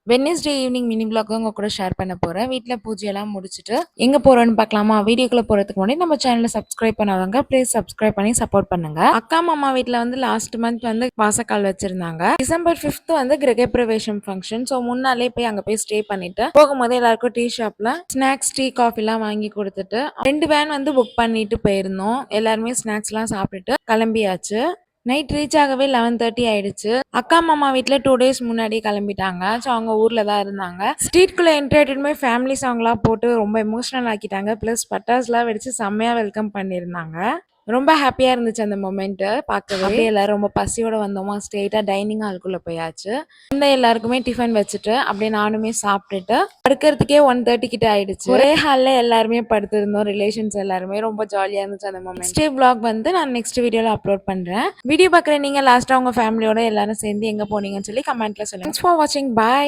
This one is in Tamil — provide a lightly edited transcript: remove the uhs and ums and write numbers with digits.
வெட்னஸ்டே ஈவினிங் மினி விளாக் உங்க கூட ஷேர் பண்ண போறேன். வீட்ல பூஜையெல்லாம் முடிச்சுட்டு எங்க போறோம்னு பார்க்கலாமா? வீடியோக்குள்ள போறதுக்கு முன்னாடி நம்ம சேனலை சப்ஸ்கிரைப் பண்ணாதவங்க ப்ளீஸ் சப்ஸ்கிரைப் பண்ணி சப்போர்ட் பண்ணுங்க. அக்கா மாமா வீட்ல வந்து லாஸ்ட் மந்த் வந்து வாசக்கால் வச்சிருந்தாங்க. டிசம்பர் 5th வந்து கிரகப்பிரவேசம் ஃபங்க்ஷன். ஸோ முன்னாலே போய் அங்க போய் ஸ்டே பண்ணிட்டு போகும்போது எல்லாருக்கும் டீ ஷாப்ல ஸ்நாக்ஸ் டீ காஃபி எல்லாம் வாங்கி கொடுத்துட்டு 2 வேன் வந்து புக் பண்ணிட்டு போயிருந்தோம். எல்லாருமே ஸ்நாக்ஸ் எல்லாம் சாப்பிட்டுட்டு கிளம்பியாச்சு. நைட் ரீச் ஆகவே 11:30 ஆயிடுச்சு. அக்கா மாமா வீட்ல 2 டேஸ் முன்னாடி கிளம்பிட்டாங்க. ஸோ அவங்க ஊர்ல தான் இருந்தாங்க. ஸ்ட்ரீட்குள்ள என்ட்ரி ஆயிட்டுமே ஃபேமிலி சாங்லாம் போட்டு ரொம்ப எமோஷனல் ஆக்கிட்டாங்க. ப்ளஸ் பட்டாசுலாம் வெடிச்சு செம்மையா வெல்கம் பண்ணியிருந்தாங்க. ரொம்ப ஹாப்பியா இருந்துச்சு அந்த மொமெண்ட் பார்க்கவே. அப்படியே எல்லாரும் ரொம்ப பசியோட வந்தோமா ஸ்ட்ரெயிட்டா டைனிங் ஹால்குள்ள போயாச்சு. இந்த எல்லாருக்குமே டிஃபன் வச்சுட்டு அப்படியே நானுமே சாப்பிட்டுட்டு படுக்கிறதுக்கே 1:30 கிட்ட ஆயிடுச்சு. ஒரே ஹால்ல எல்லாருமே படுத்திருந்தோம். ரிலேஷன்ஸ் எல்லாருமே ரொம்ப ஜாலியா இருந்துச்சு அந்த மொமெண்ட். நெக்ஸ்ட் vlog வந்து நான் நெக்ஸ்ட் வீடியோல அப்லோட் பண்றேன். வீடியோ பார்க்குற நீங்க லாஸ்டா உங்க ஃபேமிலியோட எல்லாரும் சேர்ந்து எங்க போனீங்கன்னு சொல்லி கமெண்ட்ல சொல்லுங்க. தேங்க்ஸ் ஃபார் வாட்சிங். பாய்.